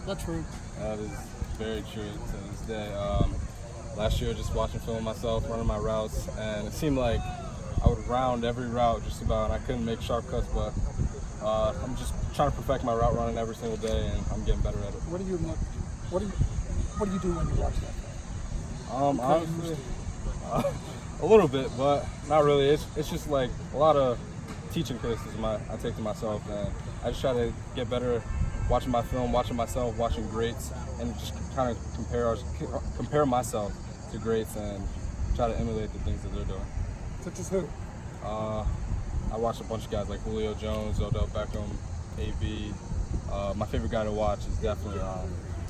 Not true. That is very true to this day. Last year, just watching film myself, running my routes, and it seemed like I would round every route just about, and I couldn't make sharp cuts, but I'm just trying to perfect my route running every single day, and I'm getting better at it. What do you do when you watch that? Honestly, a little bit, but not really. It's just like a lot of teaching criticism I take to myself, and I just try to get better watching my film, watching myself, watching greats, and just kind of compare myself to greats and try to emulate the things that they're doing. Such as who? I watch a bunch of guys like Julio Jones, Odell Beckham, AB. My favorite guy to watch is definitely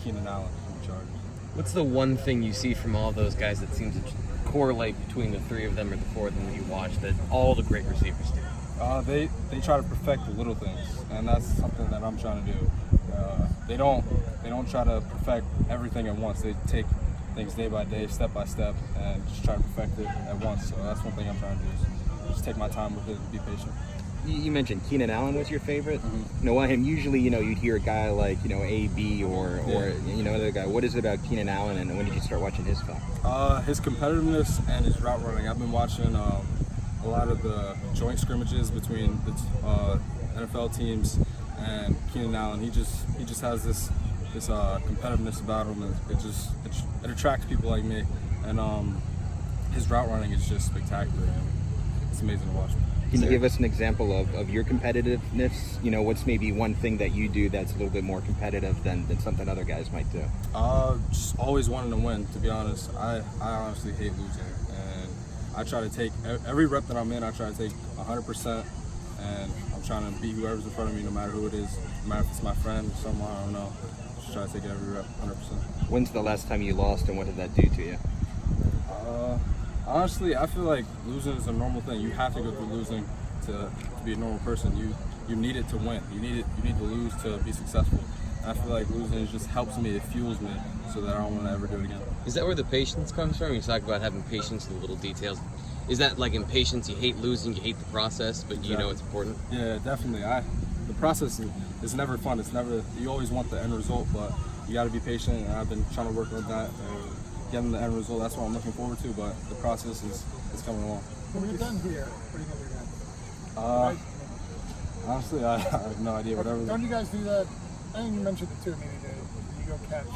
Keenan Allen from the Chargers. What's the one thing you see from all those guys that seems to correlate between the three of them or the four of them that you watch that all the great receivers do? They try to perfect the little things, and that's something that I'm trying to do. They don't try to perfect everything at once. They take things day by day, step by step, and just try to perfect it at once. So that's one thing I'm trying to do, is just take my time with it and be patient. You mentioned Keenan Allen was your favorite. Mm-hmm. Him usually, you'd hear a guy like, AB or another guy. What is it about Keenan Allen, and when did you start watching his film? His competitiveness and his route running. I've been watching a lot of the joint scrimmages between the NFL teams and Keenan Allen. He just has this competitiveness about him, and it attracts people like me. And his route running is just spectacular. And it's amazing to watch. Can you give us an example of your competitiveness? What's maybe one thing that you do that's a little bit more competitive than something other guys might do? Just always wanting to win, to be honest. I honestly hate losing. And I try to take every rep that I'm in, I try to take 100%. And I'm trying to beat whoever's in front of me, no matter who it is. No matter if it's my friend or someone, I don't know. Just try to take every rep 100%. When's the last time you lost, and what did that do to you? Honestly, I feel like losing is a normal thing. You have to go through losing to be a normal person. You need it to win. You need to lose to be successful. And I feel like losing just helps me. It fuels me so that I don't want to ever do it again. Is that where the patience comes from? You talk about having patience in the little details. Is that like impatience? You hate losing, you hate the process, but you know it's important? Yeah, definitely. The process is never fun. It's never. You always want the end result, but you got to be patient. And I've been trying to work on that. Getting the end result, that's what I'm looking forward to, but the process is coming along. When you're done here, what are you going to do next? Honestly, I have no idea. Whatever. Don't you guys do that? I think you mentioned it too, maybe you go catch.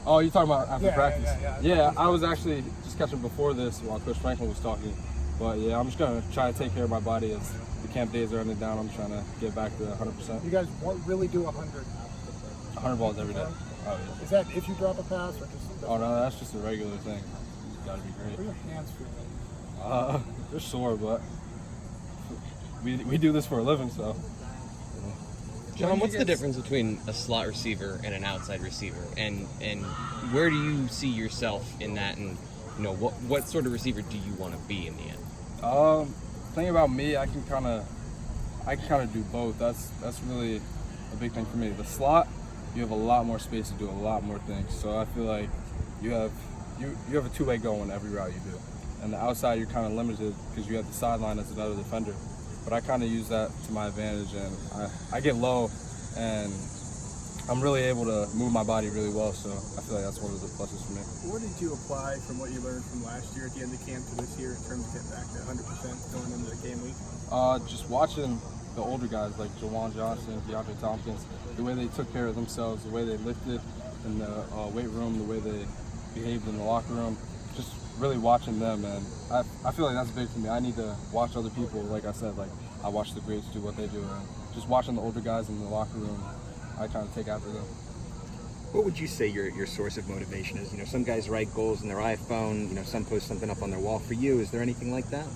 Oh, you're talking about after practice? Yeah, I was actually just catching before this while Coach Franklin was talking. But yeah, I'm just going to try to take care of my body as the camp days are ending down. I'm trying to get back to 100%. You guys really do 100? 100 balls every day. Oh, yeah. Is that if you drop a pass or just? Oh no, that's just a regular thing. It's got to be great. What are your hands feeling? They're sore, but we do this for a living, so. John, what's the difference between a slot receiver and an outside receiver, and where do you see yourself in that, and what sort of receiver do you want to be in the end? Thing about me, I can kind of do both. That's really a big thing for me. The slot, you have a lot more space to do a lot more things. So I feel like you have a two-way going every route you do. And the outside, you're kind of limited because you have the sideline as another defender. But I kind of use that to my advantage, and I get low, and I'm really able to move my body really well. So I feel like that's one of the pluses for me. What did you apply from what you learned from last year at the end of camp to this year in terms of getting back to 100% going into the game week? Just watching the older guys like Jahan Dotson, WR Jahan Dotson, the way they took care of themselves, the way they lifted in the weight room, the way they behaved in the locker room, just really watching them. And I feel like that's big for me. I need to watch other people. Like I said, like I watch the greats do what they do, and just watching the older guys in the locker room, I kind of take after them. What would you say your source of motivation is? Some guys write goals in their iPhone, some post something up on their wall. For you, is there anything like that?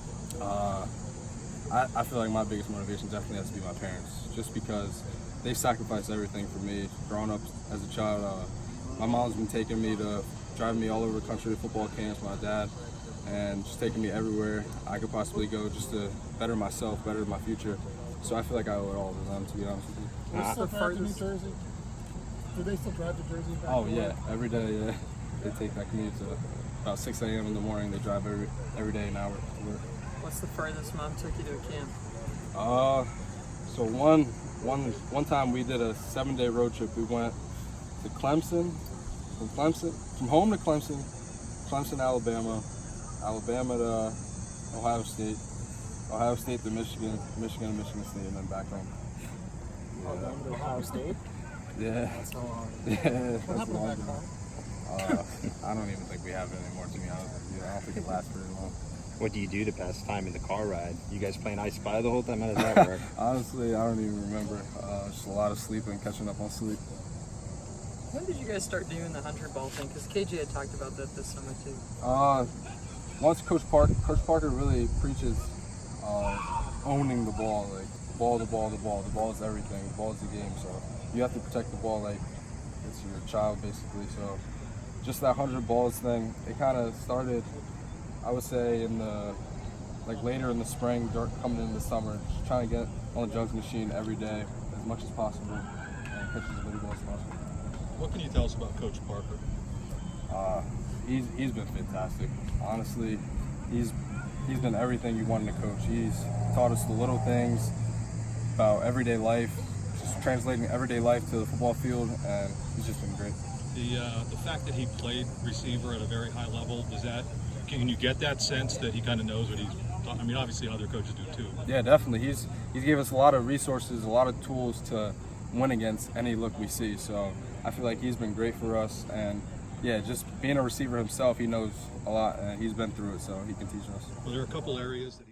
I feel like my biggest motivation definitely has to be my parents, just because they've sacrificed everything for me. Growing up as a child, my mom's been taking me driving me all over the country to football camps, my dad, and just taking me everywhere I could possibly go just to better myself, better my future. So I feel like I owe it all to them, to be honest with you. Do they still drive to New Jersey? Do they still drive to Jersey? Oh yeah, every day, yeah. They take that commute to about 6 a.m. in the morning. They drive every day an hour to work. What's the furthest mom took you to a camp? So one time we did a 7-day road trip. We went to Clemson, from home to Clemson, Alabama, Alabama to Ohio State to Michigan to Michigan State, and then back home. Ohio State? Yeah. That's how long. Yeah. What happened to that car? I don't even think we have it anymore, to be honest with you. I don't think it lasts very long. What do you do to pass time in the car ride? You guys playing I Spy the whole time? How does that work? Honestly, I don't even remember. Just a lot of sleeping, catching up on sleep. When did you guys start doing the 100 ball thing? Because KJ had talked about that this summer too. Once Coach Parker really preaches owning the ball, like the ball is everything, the ball is the game, so you have to protect the ball like it's your child basically. So just that 100 balls thing, it kind of started, I would say, in the later in the spring, coming into the summer, just trying to get on the jugs machine every day as much as possible and catch as many balls as possible. What can you tell us about Coach Parker? He's been fantastic. Honestly, he's been everything you want in a coach. He's taught us the little things about everyday life, just translating everyday life to the football field, and he's just been great. The fact that he played receiver at a very high level, can you get that sense that he kind of knows what he's? I mean, obviously other coaches do too. Yeah, definitely. He's gave us a lot of resources, a lot of tools to win against any look we see. So I feel like he's been great for us, and yeah, just being a receiver himself, he knows a lot, and he's been through it, so he can teach us. Well, there are a couple areas that